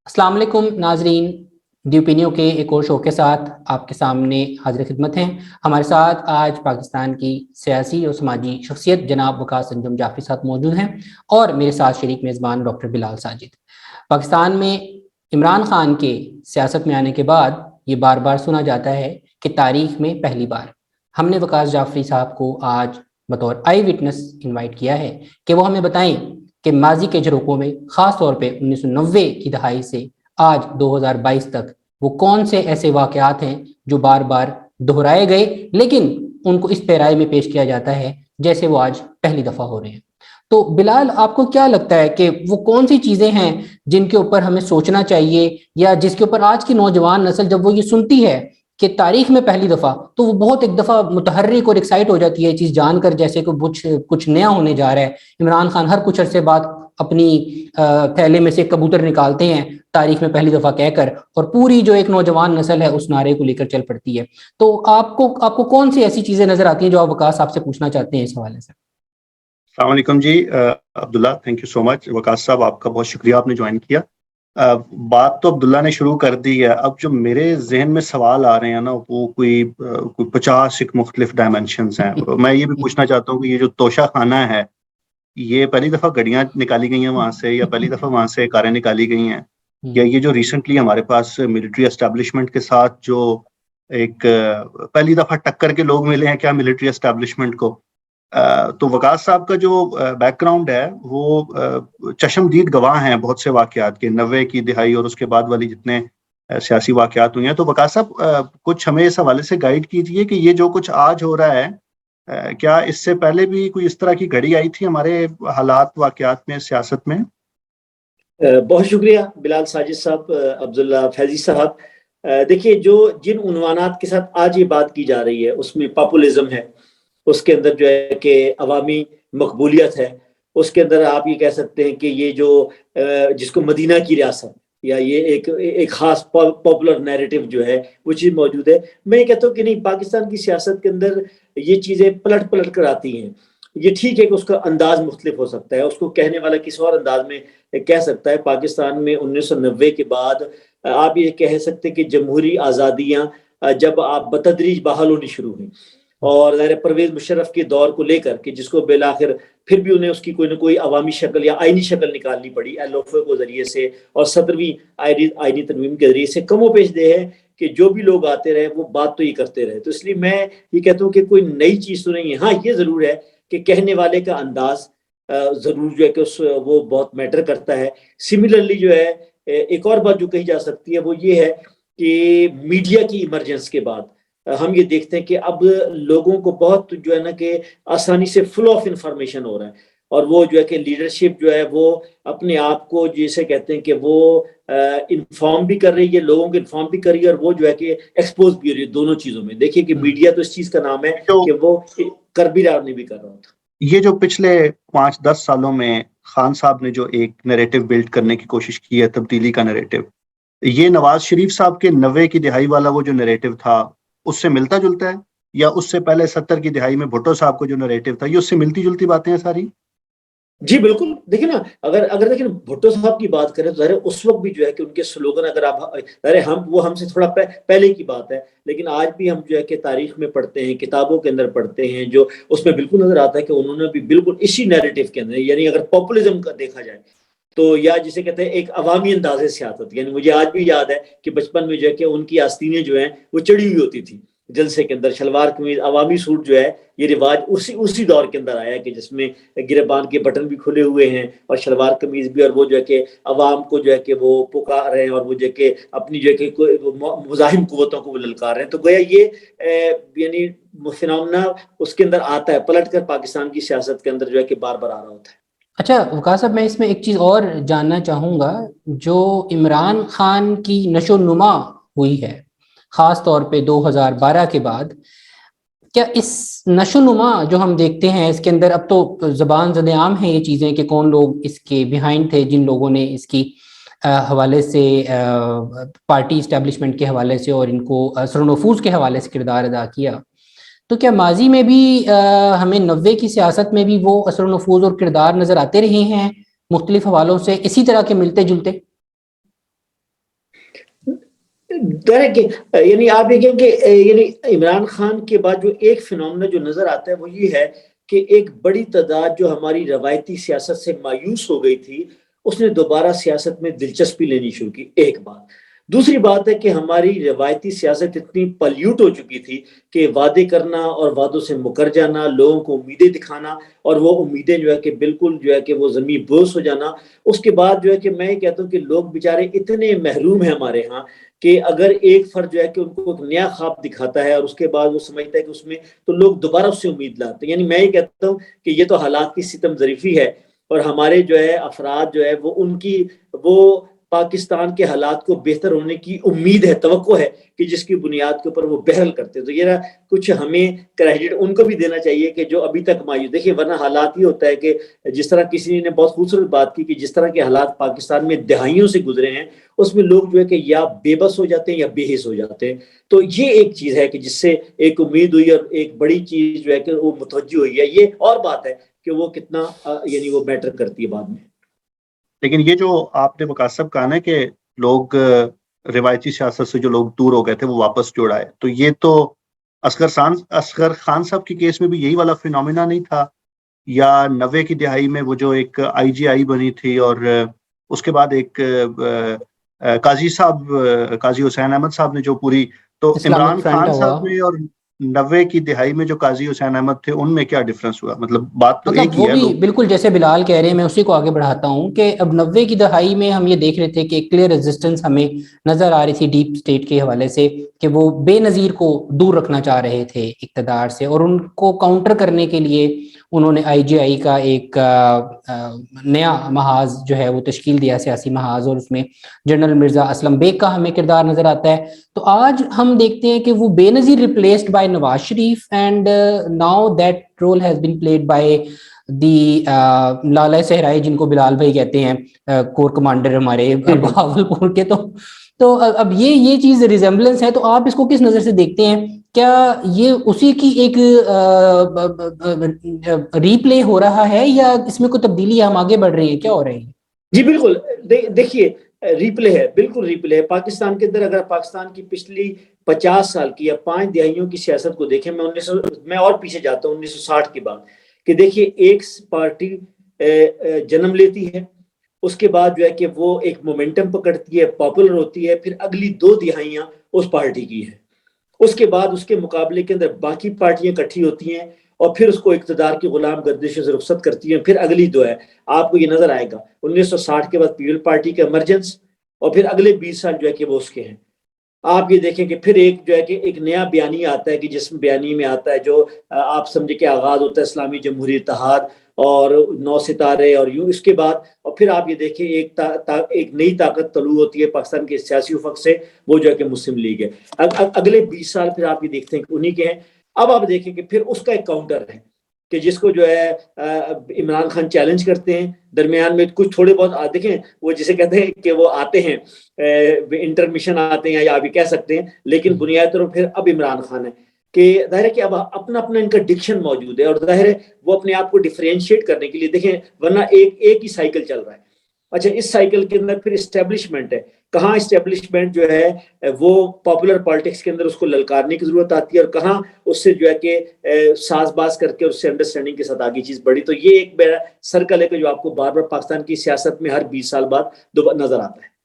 अस्सलाम वालेकुम नाजरीन, दी ओपिनियन के एक और शो के साथ आपके सामने हाजिर खिदमत हैं। हमारे साथ आज पाकिस्तान की सियासी और समाजी शख्सियत जनाब वकास अंजुम जाफरी साहब मौजूद हैं और मेरे साथ शरीक मेज़बान डॉक्टर बिलाल साजिद। पाकिस्तान में इमरान खान के सियासत में आने के बाद ये बार बार सुना जाता है कि तारीख में पहली बार हमने वकास जाफरी साहब को आज बतौर आई विटनेस इन्वाइट किया है कि वो हमें बताएं कि माजी के झरोकों में ख़ास तौर पे 1990 की दहाई से आज 2022 तक वो कौन से ऐसे वाक़यात हैं जो बार बार दोहराए गए लेकिन उनको इस पैराए में पेश किया जाता है जैसे वो आज पहली दफ़ा हो रहे हैं। तो बिलाल, आपको क्या लगता है कि वो कौन सी चीज़ें हैं जिनके ऊपर हमें सोचना चाहिए या जिसके ऊपर आज की नौजवान नस्ल जब वो ये सुनती है कि तारीख में पहली दफ़ा, तो वो बहुत एक दफ़ा मुतहर्रिक और एक्साइट हो जाती है चीज़ जानकर जैसे कि कुछ नया होने जा रहा है। इमरान खान हर कुछ अरसे बाद अपनी थैले में से कबूतर निकालते हैं तारीख में पहली दफ़ा कहकर, और पूरी जो एक नौजवान नस्ल है उस नारे को लेकर चल पड़ती है। तो आपको कौन सी ऐसी चीज़ें नज़र आती हैं जो आप वकास आपसे पूछना चाहते हैं इस हवाले से? अस्सलाम वालेकुम जी, Abdullah, thank you so much. Waqas साहब, आपका बहुत शुक्रिया, आपने ज्वाइन किया। बात तो अब्दुल्ला ने शुरू कर दी है। अब जो मेरे जहन में सवाल आ रहे हैं ना, वो कोई 50 एक मुख्तलिफ डायमेंशंस हैं। मैं ये भी पूछना चाहता हूँ कि ये जो तोशा खाना है, ये पहली दफ़ा गड्डियाँ निकाली गई हैं वहाँ से, या पहली दफ़ा वहाँ से कारें निकाली गई हैं, या ये जो रिसेंटली हमारे पास मिलिट्री एस्टेब्लिशमेंट के साथ जो एक पहली दफ़ा टक्कर के लोग मिले हैं क्या मिलिट्री एस्टेब्लिशमेंट को। तो वकास साहब का जो बैकग्राउंड है वो चश्मदीद गवाह हैं बहुत से वाकयात के, 90 की दिहाई और उसके बाद वाली जितने सियासी वाकयात हुए हैं। तो वकास साहब, कुछ हमें इस हवाले से गाइड कीजिए कि ये जो कुछ आज हो रहा है, क्या इससे पहले भी कोई इस तरह की घड़ी आई थी हमारे हालात वाकयात में, सियासत में? बहुत शुक्रिया बिलाल साजिद साहब, अब्दुल्ला फैजी साहब। देखिए, जो जिन उन्वानात के साथ आज ये बात की जा रही है उसमें पॉपुलिज्म है, उसके अंदर जो है कि अवामी मकबूलियत है, उसके अंदर आप ये कह सकते हैं कि ये जो जिसको मदीना की रियासत या ये एक खास पॉपुलर नैरेटिव जो है वो चीज़ मौजूद है। मैं ये कहता हूँ कि नहीं, पाकिस्तान की सियासत के अंदर ये चीज़ें पलट पलट कर आती हैं। ये ठीक है कि उसका अंदाज मुख्तलिफ हो सकता है, उसको कहने वाला किसी और अंदाज में कह सकता है। पाकिस्तान में 1990 के बाद आप ये कह सकते हैं कि जमहूरी आज़ादियाँ जब आप बतदरीज बहाल होनी शुरू हुई, और ज़ाहिर परवेज़ मुशर्रफ के दौर को लेकर कि जिसको बिलाखिर फिर भी उन्हें उसकी कोई ना कोई अवामी शक्ल या आइनी शक्ल निकालनी पड़ी एलओफए के जरिए से, और 17वीं आइनी तरमीम के जरिए से। कमो पेश दे है कि जो भी लोग आते रहे वो बात तो ये करते रहे। तो इसलिए मैं ये कहता हूँ कि कोई नई चीज़ तो नहीं है। हाँ, ये ज़रूर है कि कहने वाले का अंदाज ज़रूर जो है कि वो बहुत मैटर करता है। सिमिलरली जो है एक और बात जो कही जा सकती है वो ये है कि मीडिया की इमरजेंस के बाद हम ये देखते हैं कि अब लोगों को बहुत जो है ना कि आसानी से फ्लो ऑफ इंफॉर्मेशन हो रहा है, और वो जो है कि लीडरशिप जो है वो अपने आप को जिसे कहते हैं कि वो इन्फॉर्म भी कर रही है, लोगों को इन्फॉर्म भी कर रही है, और वो जो है कि एक्सपोज भी हो रही है दोनों चीज़ों में। देखिए कि मीडिया तो इस चीज़ का नाम है कि वो कर भी रहा नहीं भी कर रहा था। ये जो पिछले 5-10 सालों में खान साहब ने जो एक नैरेटिव बिल्ड करने की कोशिश की है, तब्दीली का नैरेटिव, ये नवाज शरीफ साहब के 90 की दिहाई वाला वो जो नैरेटिव था उससे मिलता जुलता है, या उससे पहले 70 की दिहाई में भुट्टो साहब को जो नैरेटिव था, ये उससे मिलती जुलती बातें हैं सारी? जी बिल्कुल। देखिए ना, अगर देखिए भुट्टो साहब की बात करें तो ज़ाहिर उस वक्त भी जो है कि उनके स्लोगन, अगर आप ज़ाहिर वो हमसे थोड़ा पहले की बात है, लेकिन आज भी हम जो है कि तारीख में पढ़ते हैं, किताबों के अंदर पढ़ते हैं, जो उसमें बिल्कुल नजर आता है कि उन्होंने भी बिल्कुल इसी नैरेटिव के अंदर, यानी अगर पॉपुलिज्म का देखा जाए तो, या जिसे कहते हैं एक अवामी अंदाज़े सियासत, यानी मुझे आज भी याद है कि बचपन में जो है कि उनकी आस्तीनें जो हैं वो चढ़ी हुई होती थी जलसे के अंदर, शलवार कमीज अवामी सूट जो है, ये रिवाज उसी दौर के अंदर आया कि जिसमें गिरबान के बटन भी खुले हुए हैं और शलवार कमीज भी, और वो जो है कि अवाम को जो है कि वो पुकार रहे हैं, और वो जो है कि अपनी जो है कि मुजाहिम कुव्वतों को वो ललकार रहे हैं। तो गोया ये यानी फिनोमेना उसके अंदर आता है, पलट कर पाकिस्तान की सियासत के अंदर जो है कि बार बार आ रहा होता है। अच्छा वकास साहब, मैं इसमें एक चीज़ और जानना चाहूँगा। जो इमरान खान की नशो नुमा हुई है ख़ास तौर पे 2012 के बाद, क्या इस नशोनुमा जो हम देखते हैं इसके अंदर, अब तो ज़बान ज़द-ए-आम है ये चीज़ें कि कौन लोग इसके बिहाइंड थे, जिन लोगों ने इसकी हवाले से पार्टी इस्टेब्लिशमेंट के हवाले से और इनको असर नफूज के हवाले से किरदार अदा किया, तो क्या माजी में भी हमें 90 की सियासत में भी वो असर नफूज और किरदार नज़र आते रहे हैं मुख्तलिफ हवालों से इसी तरह के मिलते जुलते? یعنی آپ یہ کہیں کہ یعنی عمران خان کے بعد جو ایک فنومنا جو نظر آتا ہے وہ یہ ہے کہ ایک بڑی تعداد جو ہماری روایتی سیاست سے مایوس ہو گئی تھی اس نے دوبارہ سیاست میں دلچسپی لینی شروع کی، ایک بات۔ دوسری بات ہے کہ ہماری روایتی سیاست اتنی پلیوٹ ہو چکی تھی کہ وعدے کرنا اور وعدوں سے مکر جانا، لوگوں کو امیدیں دکھانا، اور وہ امیدیں جو ہے کہ بالکل جو ہے کہ وہ زمین بوس ہو جانا۔ اس کے بعد جو ہے کہ میں یہ کہتا ہوں کہ لوگ بیچارے اتنے محروم ہیں ہمارے ہاں کہ اگر ایک فرد جو ہے کہ ان کو ایک نیا خواب دکھاتا ہے اور اس کے بعد وہ سمجھتا ہے کہ اس میں، تو لوگ دوبارہ اس سے امید لاتے ہیں۔ یعنی میں یہ کہتا ہوں کہ یہ تو حالات کی ستم ظریفی ہے، اور ہمارے جو ہے افراد جو ہے وہ ان کی وہ پاکستان کے حالات کو بہتر ہونے کی امید ہے، توقع ہے کہ جس کی بنیاد کے اوپر وہ بہرحال کرتے ہیں۔ تو یہ کچھ ہمیں کریڈٹ ان کو بھی دینا چاہیے کہ جو ابھی تک مایوس، دیکھیے ورنہ حالات یہ ہوتا ہے کہ جس طرح کسی نے بہت خوبصورت بات کی کہ جس طرح کے حالات پاکستان میں دہائیوں سے گزرے ہیں اس میں لوگ جو ہے کہ یا بے بس ہو جاتے ہیں یا بے حس ہو جاتے ہیں۔ تو یہ ایک چیز ہے کہ جس سے ایک امید ہوئی اور ایک بڑی چیز جو ہے کہ وہ متوجہ ہوئی ہے۔ یہ اور بات ہے کہ وہ کتنا یعنی وہ میٹر کرتی ہے بعد میں۔ لیکن یہ جو آپ نے وقاص صاحب کہا نا کہ لوگ روایتی سیاست سے جو لوگ دور ہو گئے تھے وہ واپس جوڑ آئے، تو یہ تو اصغر خان صاحب کی کیس میں بھی یہی والا فینومینا نہیں تھا؟ یا 90 کی دہائی میں وہ جو ایک آئی جی آئی بنی تھی اور اس کے بعد ایک قاضی حسین احمد صاحب نے جو پوری، تو عمران خان صاحب میں اور 90 کی دہائی میں جو قاضی حسین احمد تھے ان میں کیا ڈفرنس ہوا؟ مطلب بات تو ایک ہی ہے۔ وہ بھی بالکل جیسے بلال کہہ رہے ہیں، میں اسی کو آگے بڑھاتا ہوں کہ اب 90 کی دہائی میں ہم یہ دیکھ رہے تھے کہ ایک کلیئر ریزسٹنس ہمیں نظر آ رہی تھی ڈیپ اسٹیٹ کے حوالے سے کہ وہ بے نظیر کو دور رکھنا چاہ رہے تھے اقتدار سے، اور ان کو کاؤنٹر کرنے کے لیے انہوں نے آئی جی آئی کا ایک نیا محاذ جو ہے وہ تشکیل دیا، سیاسی محاذ، اور اس میں جنرل مرزا اسلم بیگ کا ہمیں کردار نظر آتا ہے۔ تو آج ہم دیکھتے ہیں کہ وہ Benazir replaced by Nawaz Sharif, and now that role has been played by the Lala Sahrai, جن کو بلال بھائی کہتے ہیں، کور کمانڈر ہمارے بہاولپور کے۔ تو اب یہ چیز ریزمبلنس ہے، تو آپ اس کو کس نظر سے دیکھتے ہیں؟ کیا یہ اسی کی ایک ری پلے ہو رہا ہے یا اس میں کوئی تبدیلی، ہم آگے بڑھ رہے ہیں، کیا ہو رہا ہے؟ جی بالکل، دیکھیے ری پلے ہے، بالکل ری پلے ہے پاکستان کے اندر۔ اگر پاکستان کی پچھلی 50 سال کی یا 5 دہائیوں کی سیاست کو دیکھیں، میں اور پیچھے جاتا ہوں 1960 کے بعد، کہ دیکھیے ایک پارٹی جنم لیتی ہے، اس کے بعد جو ہے کہ وہ ایک مومنٹم پکڑتی ہے، پاپولر ہوتی ہے، پھر اگلی 2 دہائیاں اس پارٹی کی ہے، اس کے بعد اس کے مقابلے کے اندر باقی پارٹیاں اکٹھی ہوتی ہیں اور پھر اس کو اقتدار کی غلام گردشوں سے رخصت کرتی ہیں۔ پھر اگلی 2 ہے، آپ کو یہ نظر آئے گا 1960 کے بعد پیپل پارٹی کا ایمرجنس، اور پھر اگلے 20 سال جو ہے کہ وہ اس کے ہیں۔ آپ یہ دیکھیں کہ پھر ایک جو ہے کہ ایک نیا بیانیہ آتا ہے کہ جس میں بیانیے میں آتا ہے جو آپ سمجھے کہ آغاز ہوتا ہے اسلامی جمہوری اتحاد اور 9 ستارے اور یوں، اس کے بعد اور پھر آپ یہ دیکھیں ایک نئی طاقت طلوع ہوتی ہے پاکستان کے سیاسی افق سے، وہ جو ہے کہ مسلم لیگ ہے۔ اگلے 20 سال پھر آپ یہ دیکھتے ہیں کہ انہی کے ہیں۔ اب آپ دیکھیں کہ پھر اس کا ایک کاؤنٹر ہے کہ جس کو جو ہے عمران خان چیلنج کرتے ہیں، درمیان میں کچھ تھوڑے بہت دیکھیں وہ جسے کہتے ہیں کہ وہ آتے ہیں انٹرمیشن آتے ہیں، یا آپ یہ کہہ سکتے ہیں، لیکن بنیادی طور پر پھر اب عمران خان ہے کہ ظاہر ہے کہ اب اپنا ان کا ڈکشن موجود ہے، اور ظاہر ہے وہ اپنے آپ کو ڈیفرینشیٹ کرنے کے لیے، دیکھیں ورنہ ایک ہی سائیکل چل رہا ہے۔ اچھا، اس سائیکل کے اندر پھر اسٹیبلشمنٹ ہے، کہاں اسٹیبلشمنٹ جو ہے وہ پاپولر پالیٹکس کے اندر اس کو للکارنے کی ضرورت آتی ہے، اور کہاں اس سے جو ہے کہ ساز باز کر کے اس سے انڈرسٹینڈنگ کے ساتھ آگے چیز بڑھی۔ تو یہ ایک سرکل ہے کہ جو آپ کو بار بار پاکستان کی سیاست میں ہر 20 سال بعد نظر آتا ہے۔